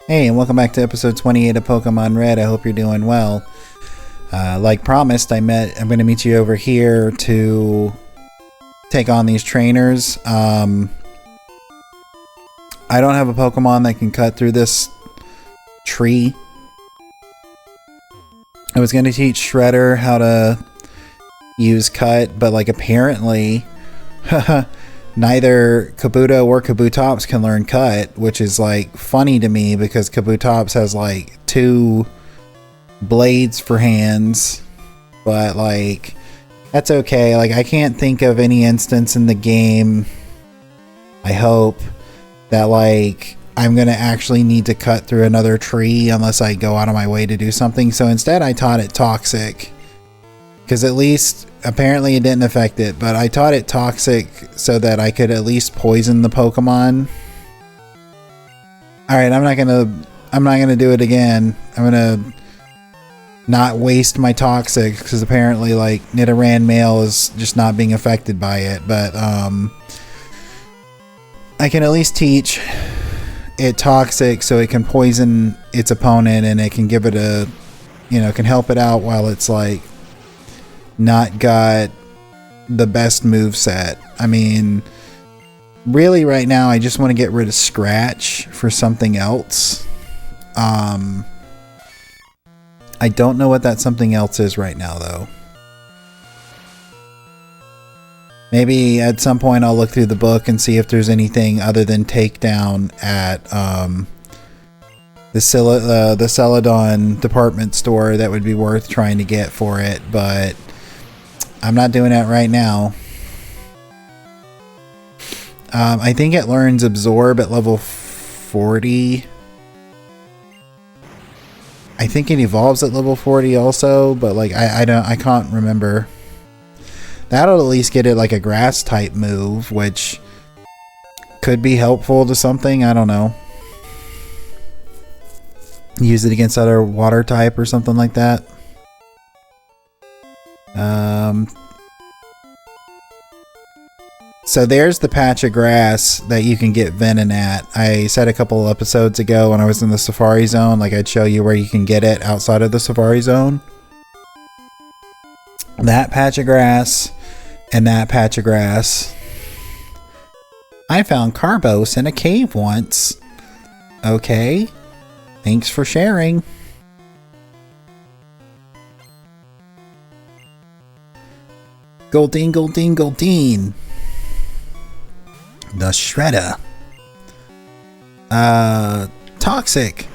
Hey, and welcome back to episode 28 of Pokemon Red. I hope you're doing well. Like promised, I'm going to meet you over here to take on these trainers. I don't have a Pokemon that can cut through this tree. I was going to teach Shredder how to use cut, but like apparently neither Kabuto or Kabutops can learn cut, which is like funny to me because Kabutops has like 2 blades for hands, but like that's okay. Like I can't think of any instance in the game, I hope, that like I'm gonna actually need to cut through another tree unless I go out of my way to do something. So instead I taught it Toxic, because at least apparently it didn't affect it, but I taught it Toxic so that I could at least poison the Pokemon. Alright, I'm not gonna do it again. I'm gonna not waste my Toxic, because apparently like Nidoran male is just not being affected by it, but I can at least teach it Toxic so it can poison its opponent, and it can give it a, can help it out while it's like not got the best move set. I mean, really right now I just want to get rid of Scratch for something else. I don't know what that something else is right now though. Maybe at some point I'll look through the book and see if there's anything other than Takedown at the Celadon department store that would be worth trying to get for it, but I'm not doing that right now. I think it learns Absorb at level 40. I think it evolves at level 40 also, but like I can't remember. That'll at least get it like a grass type move, which could be helpful to something. I don't know. Use it against other water type or something like that. So there's the patch of grass that you can get Venom at. I said a couple episodes ago when I was in the Safari Zone, like I'd show you where you can get it outside of the Safari Zone. That patch of grass and that patch of grass. I found Carbos in a cave once. Okay. Thanks for sharing. Goldeen, Goldeen, Goldeen. The Shredder. Toxic.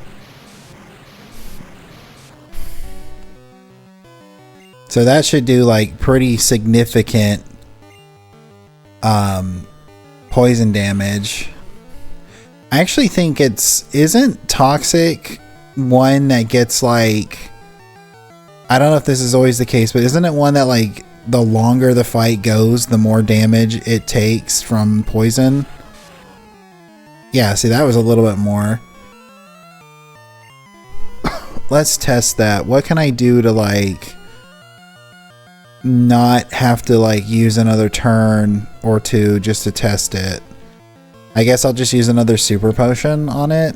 So that should do like pretty significant poison damage. I actually think isn't Toxic one that gets like, I don't know if this is always the case, but isn't it one that like the longer the fight goes, the more damage it takes from poison? Yeah, see, that was a little bit more. Let's test that. What can I do to like not have to like use another turn or two just to test it? I guess I'll just use another super potion on it,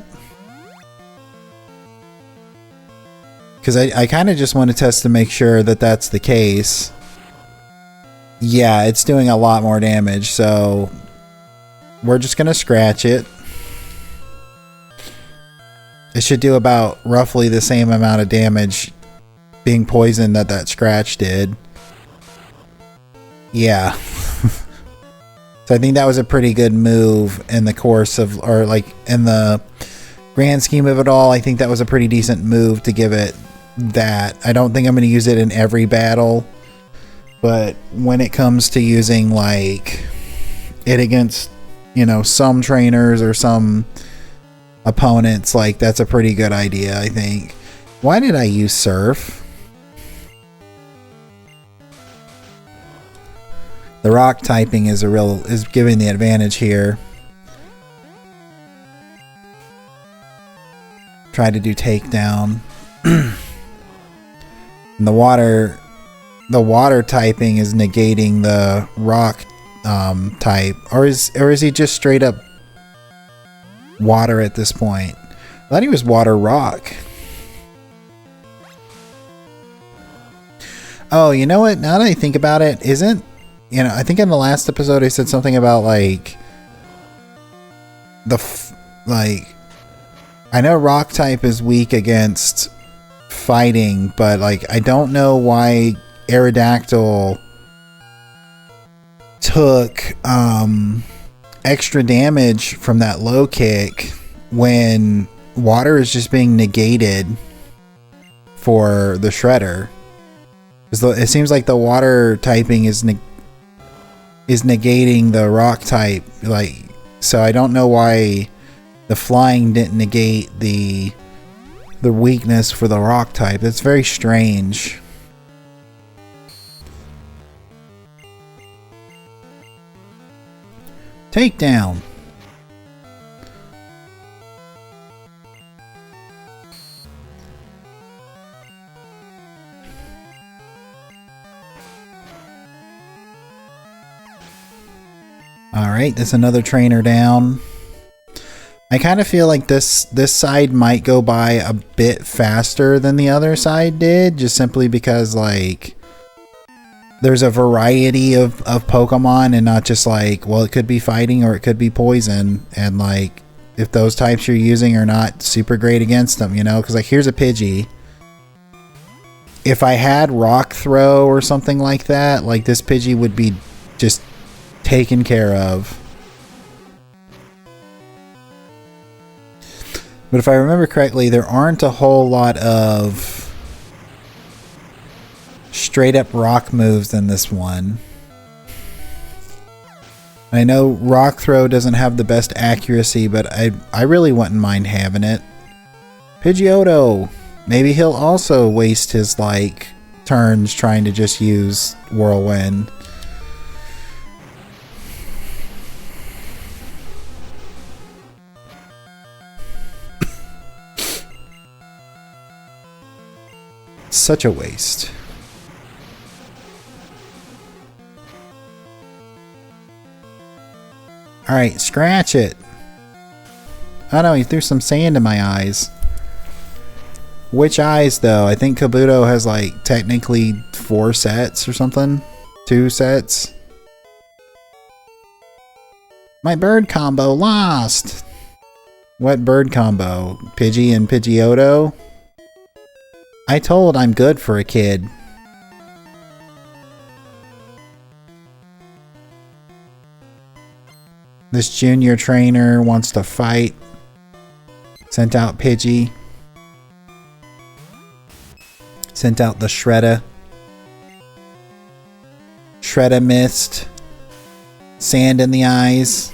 because I kind of just want to test to make sure that that's the case. Yeah, it's doing a lot more damage, so we're just gonna scratch it. It should do about roughly the same amount of damage being poisoned that scratch did. Yeah. So I think that was a pretty good move in the course of, or like in the grand scheme of it all, I think that was a pretty decent move to give it that. I don't think I'm going to use it in every battle, but when it comes to using like it against, some trainers or some opponents, like that's a pretty good idea, I think. Why did I use Surf? The rock typing is giving the advantage here. Try to do Takedown. And the water typing is negating the rock type, or is he just straight up water at this point? I thought he was water rock. Oh, you know what? Now that I think about it, I think in the last episode I said something about like I know rock type is weak against fighting, but like I don't know why Aerodactyl took extra damage from that low kick when water is just being negated for the Shredder. It seems like the water typing is negating the rock type, like, so I don't know why the flying didn't negate the weakness for the rock type. That's very strange. Takedown. Alright, that's another trainer down. I kind of feel like this side might go by a bit faster than the other side did, just simply because like there's a variety of Pokemon and not just like, well, it could be fighting or it could be poison, and like if those types you're using are not super great against them, you know, because like here's a Pidgey. If I had Rock Throw or something like that, like this Pidgey would be just taken care of. But if I remember correctly, there aren't a whole lot of straight up rock moves in this one. I know Rock Throw doesn't have the best accuracy, but I really wouldn't mind having it. Pidgeotto! Maybe he'll also waste his like turns trying to just use Whirlwind. Such a waste. Alright, scratch it. Oh no, he threw some sand in my eyes. Which eyes though? I think Kabuto has like technically 4 sets or something. 2 sets. My bird combo lost. What bird combo? Pidgey and Pidgeotto? I told I'm good for a kid. This junior trainer wants to fight. Sent out Pidgey. Sent out the Shredder. Shredder missed. Sand in the eyes.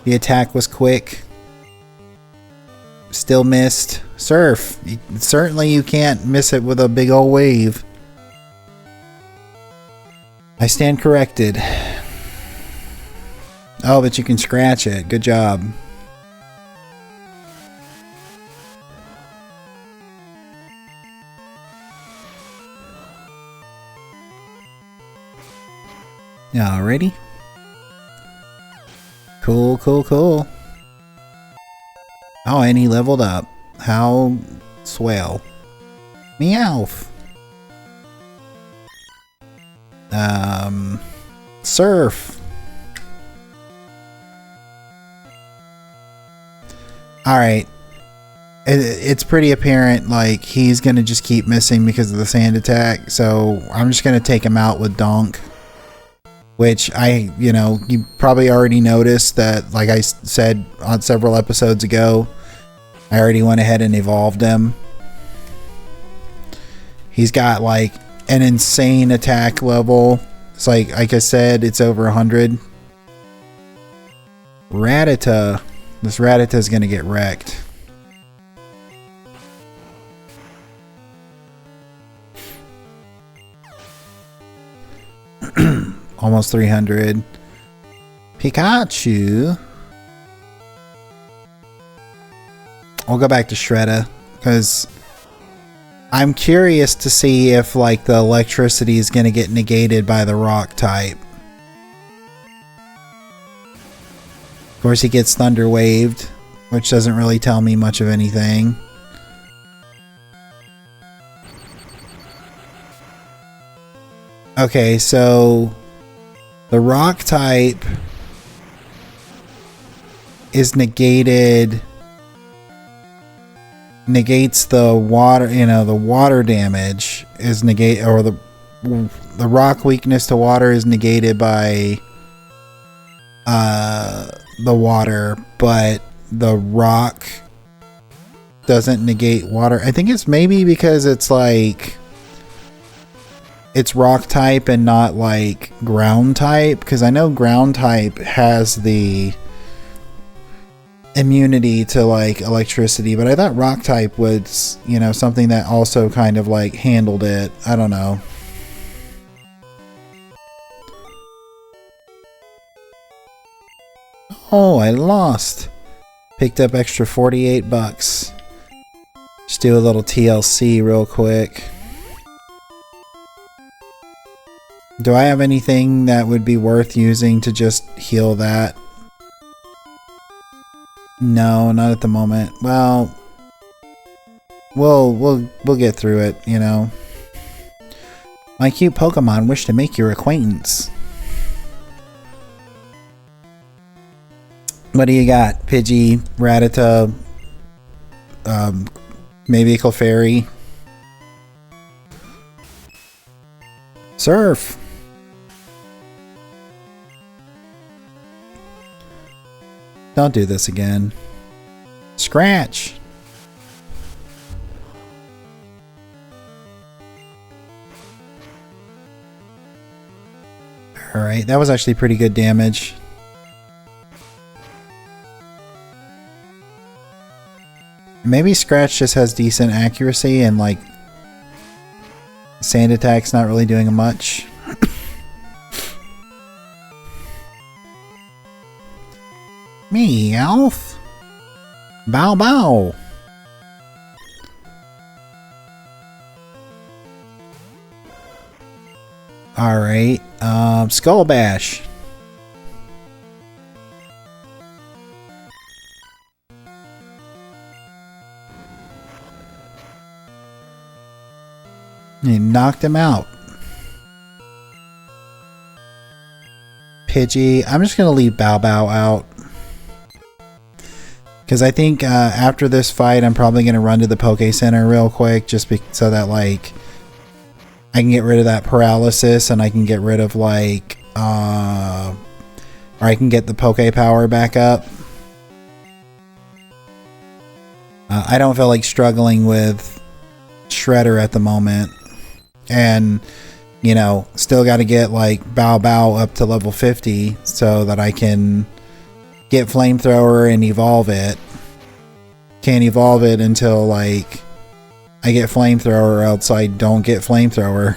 The attack was quick. Still missed. Surf. Certainly you can't miss it with a big old wave. I stand corrected. Oh, but you can scratch it. Good job. Alrighty. Cool, cool, cool. Oh, and he leveled up. How swell. Meowth. Surf. Alright. It's pretty apparent, like, he's gonna just keep missing because of the sand attack, so I'm just gonna take him out with Donk. Which you probably already noticed that, like I said on several episodes ago, I already went ahead and evolved him. He's got like an insane attack level. It's like I said, it's over 100. Rattata. This Rattata's gonna get wrecked. Almost 300. Pikachu. I'll go back to Shredder because I'm curious to see if like the electricity is going to get negated by the rock type. Of course he gets thunder waved. which doesn't really tell me much of anything. Okay, so the rock type is negates the water, the water damage is or the rock weakness to water is negated by the water, but the rock doesn't negate water. I think it's maybe because it's like it's rock type and not like ground type, because I know ground type has the immunity to like electricity, but I thought rock type was, something that also kind of like handled it. I don't know. Oh, I lost. Picked up extra 48 bucks. Just do a little TLC real quick. Do I have anything that would be worth using to just heal that? No, not at the moment. Well, we'll get through it, My cute Pokemon wish to make your acquaintance. What do you got? Pidgey, Rattata, maybe a Clefairy. Surf. Don't do this again. Scratch. Alright, that was actually pretty good damage. Maybe Scratch just has decent accuracy and like Sand Attack's not really doing much. Meowth. Bow bow. Alright, Skull Bash. He knocked him out. Pidgey. I'm just going to leave Bow Bow out. Because I think after this fight, I'm probably going to run to the Poke Center real quick. Just so that, like, I can get rid of that paralysis. And I can get rid of, like, or I can get the Poke Power back up. I don't feel like struggling with Shredder at the moment. And, still got to get like Bow Bow up to level 50 so that I can get Flamethrower and evolve it. Can't evolve it until like I get Flamethrower, or else I don't get Flamethrower.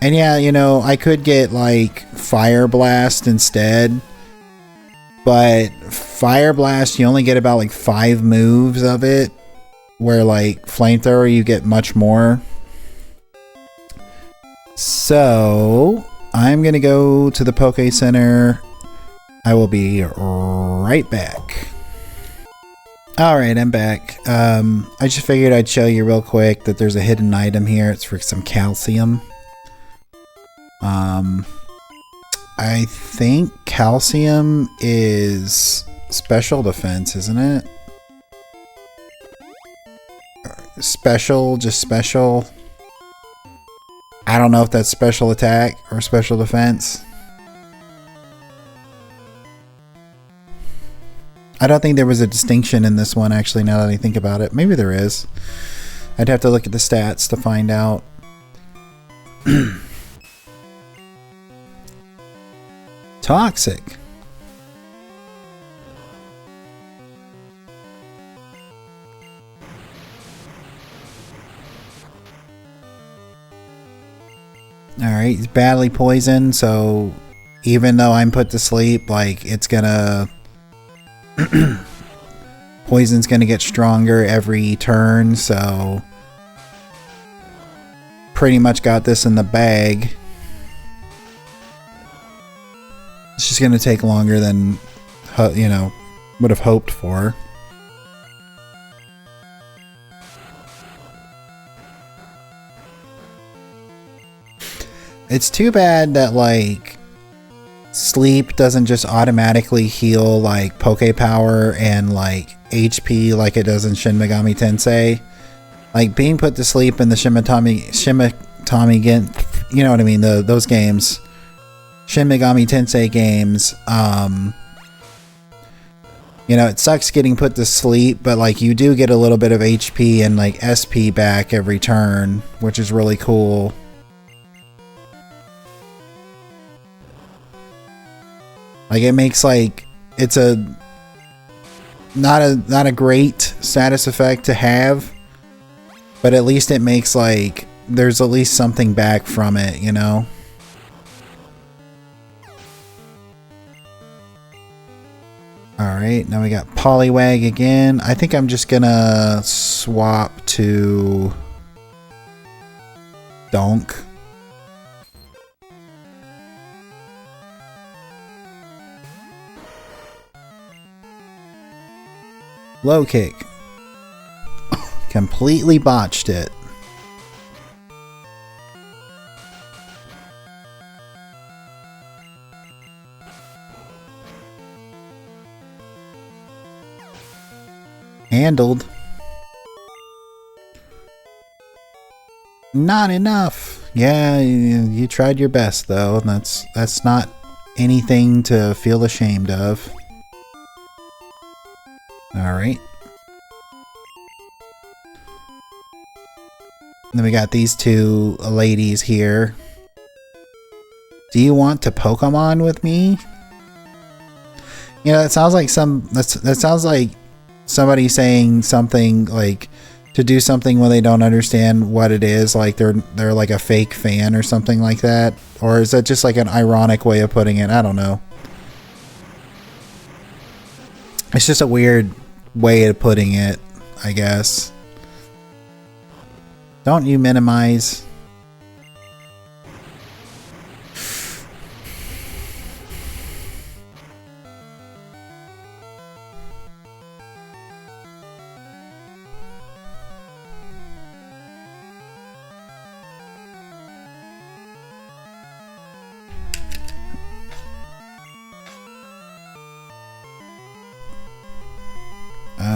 And yeah, I could get like Fire Blast instead. But Fire Blast, you only get about like 5 moves of it. Where like Flamethrower, you get much more. So I'm gonna go to the Poke Center. I will be right back. Alright, I'm back. I just figured I'd show you real quick that there's a hidden item here. It's for some calcium. I think calcium is special defense, isn't it? Special, just special. I don't know if that's special attack or special defense. I don't think there was a distinction in this one, actually, now that I think about it. Maybe there is. I'd have to look at the stats to find out. Toxic. Alright, he's badly poisoned, so even though I'm put to sleep, like, it's gonna... Poison's gonna get stronger every turn, so... Pretty much got this in the bag. It's just gonna take longer than, would have hoped for. It's too bad that, like, sleep doesn't just automatically heal, like, Poke Power and, like, HP like it does in Shin Megami Tensei. Like, being put to sleep in the Shin Megami you know what I mean, those games. Shin Megami Tensei games, you know, it sucks getting put to sleep, but, like, you do get a little bit of HP and, like, SP back every turn, which is really cool. Like, it makes, like, it's not a great status effect to have, but at least it makes, like, there's at least something back from it, you know? Alright, now we got Poliwag again. I think I'm just gonna swap to Donk. Low kick. Completely botched it. Handled. Not enough. Yeah, you tried your best though. That's not anything to feel ashamed of. Alright. Then we got these two ladies here. Do you want to Pokemon with me? You know, that sounds like that sounds like somebody saying something like to do something when they don't understand what it is, like they're like a fake fan or something like that. Or is that just like an ironic way of putting it? I don't know. It's just a weird way of putting it, I guess. Don't you minimize?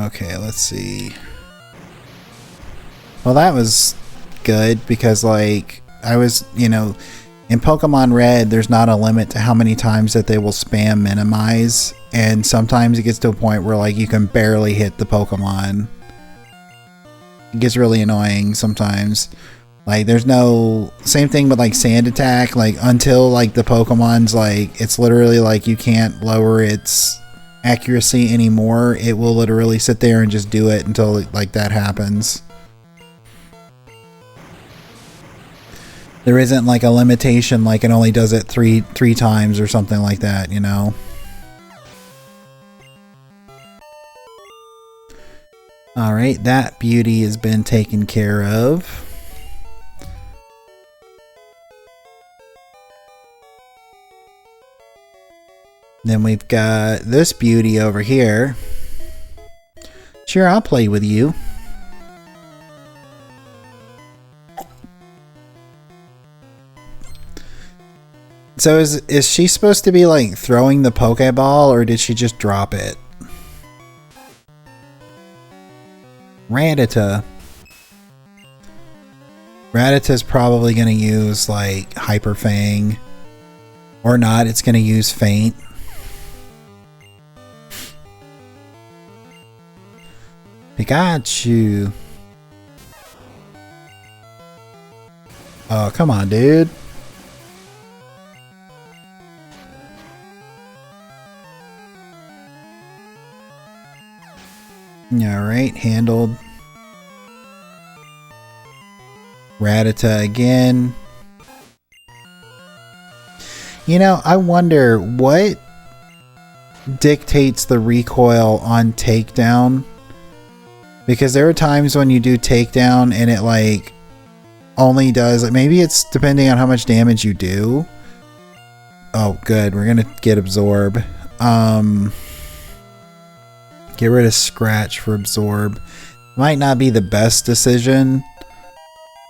Okay, let's see. Well, that was good because, like, I was, you know, in Pokemon Red, there's not a limit to how many times that they will spam minimize, and sometimes it gets to a point where, like, you can barely hit the Pokemon. It gets really annoying sometimes. Like, there's no... Same thing with, like, Sand Attack. Like, until, like, the Pokemon's, like, it's literally, like, you can't lower its accuracy anymore. It will literally sit there and just do it until, like, that happens. There isn't, like, a limitation, like, it only does it three times or something like that, you know? Alright, that beauty has been taken care of. Then we've got this beauty over here. Sure, I'll play with you. So is she supposed to be, like, throwing the Pokeball, or did she just drop it? Rattata. Rattata's probably going to use, like, Hyper Fang. Or not, it's going to use Faint. Pikachu. Oh, come on, dude. Alright, handled. Rattata again. You know, I wonder what dictates the recoil on takedown. Because there are times when you do takedown and it, like, only does, like, maybe it's depending on how much damage you do. Oh, good. We're gonna get absorb. Get rid of Scratch for Absorb. Might not be the best decision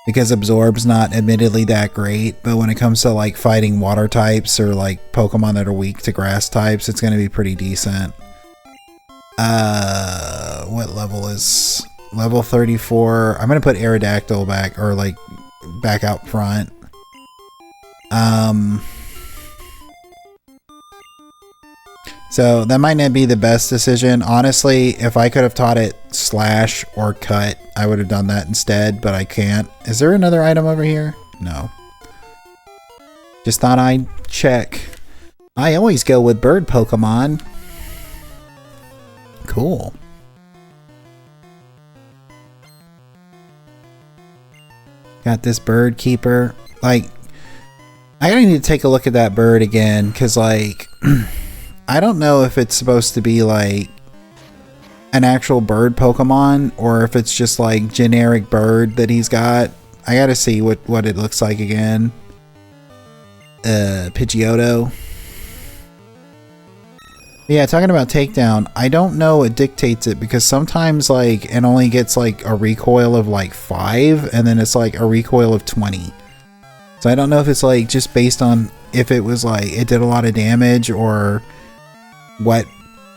because Absorb's not admittedly that great, but when it comes to like fighting water types or like Pokemon that are weak to grass types, it's going to be pretty decent. What level is level 34? I'm going to put Aerodactyl back, or like back out front. So that might not be the best decision. Honestly, if I could have taught it Slash or Cut, I would have done that instead, but I can't. Is there another item over here? No. Just thought I'd check. I always go with bird Pokemon. Cool. Got this bird keeper. Like, I gotta need to take a look at that bird again, because like... I don't know if it's supposed to be like an actual bird Pokemon or if it's just like generic bird that he's got. I gotta see what it looks like again. Pidgeotto. Yeah, talking about takedown, I don't know what dictates it because sometimes like it only gets like a recoil of like 5 and then it's like a recoil of 20. So I don't know if it's like just based on if it was like it did a lot of damage or what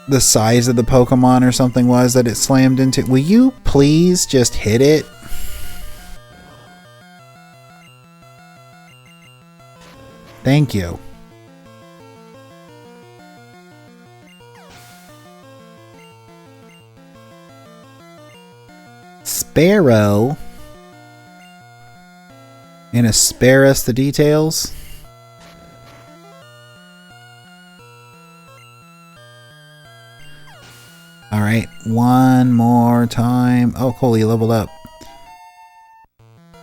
the size of the Pokemon or something was that it slammed into. Will you please just hit it? Thank you. Sparrow. Gonna spare us the details. Alright, one more time. Oh, cool, he leveled up.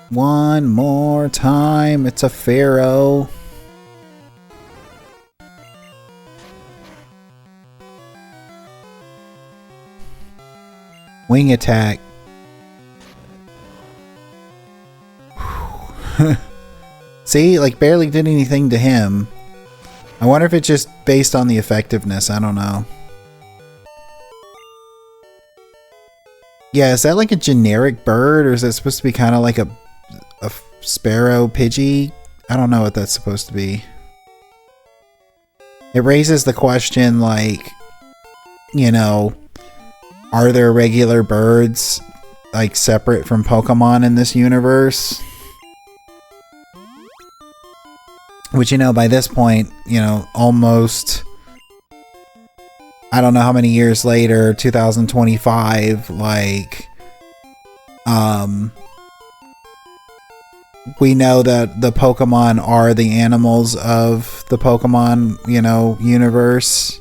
One more time. It's a Pharaoh. Wing attack. See, like barely did anything to him. I wonder if it's just based on the effectiveness. I don't know. Yeah, is that like a generic bird or is that supposed to be kind of like a sparrow Pidgey? I don't know what that's supposed to be. It raises the question like, you know, are there regular birds like separate from Pokemon in this universe? Which, you know, by this point, you know, almost... I don't know how many years later, 2025, like, we know that the Pokemon are the animals of the Pokemon, you know, universe.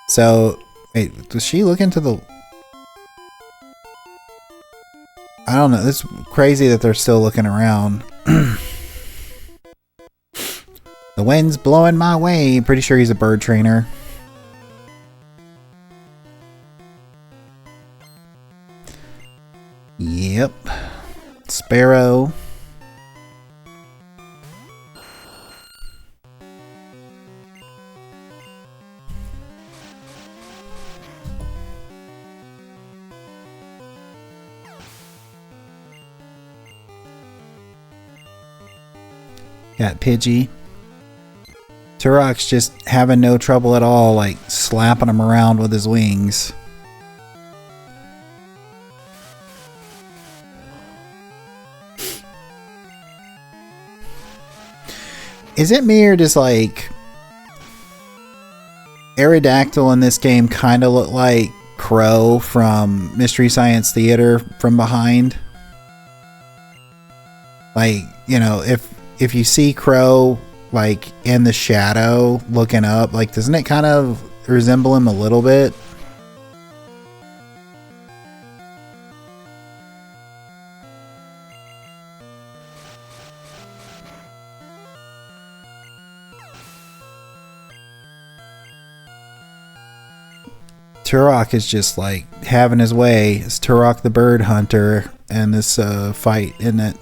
So, wait, does she look into the... I don't know, it's crazy that they're still looking around. The wind's blowing my way. Pretty sure he's a bird trainer. Yep. Sparrow. Got Pidgey. Turok's just having no trouble at all, like slapping him around with his wings. Is it me or does like Aerodactyl in this game kind of look like Crow from Mystery Science Theater from behind? Like, you know, if you see Crow like in the shadow looking up, like doesn't it kind of resemble him a little bit? Turok is just like having his way. It's Turok the Bird Hunter and this fight, isn't it?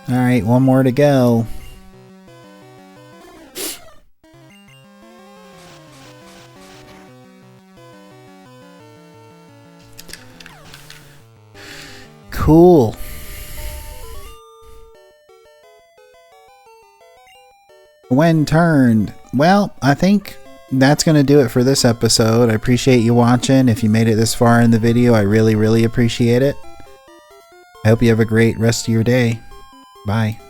Alright, Alright, one more to go. Cool. When turned. Well, I think that's going to do it for this episode. I appreciate you watching. If you made it this far in the video, I really, really appreciate it. I hope you have a great rest of your day. Bye.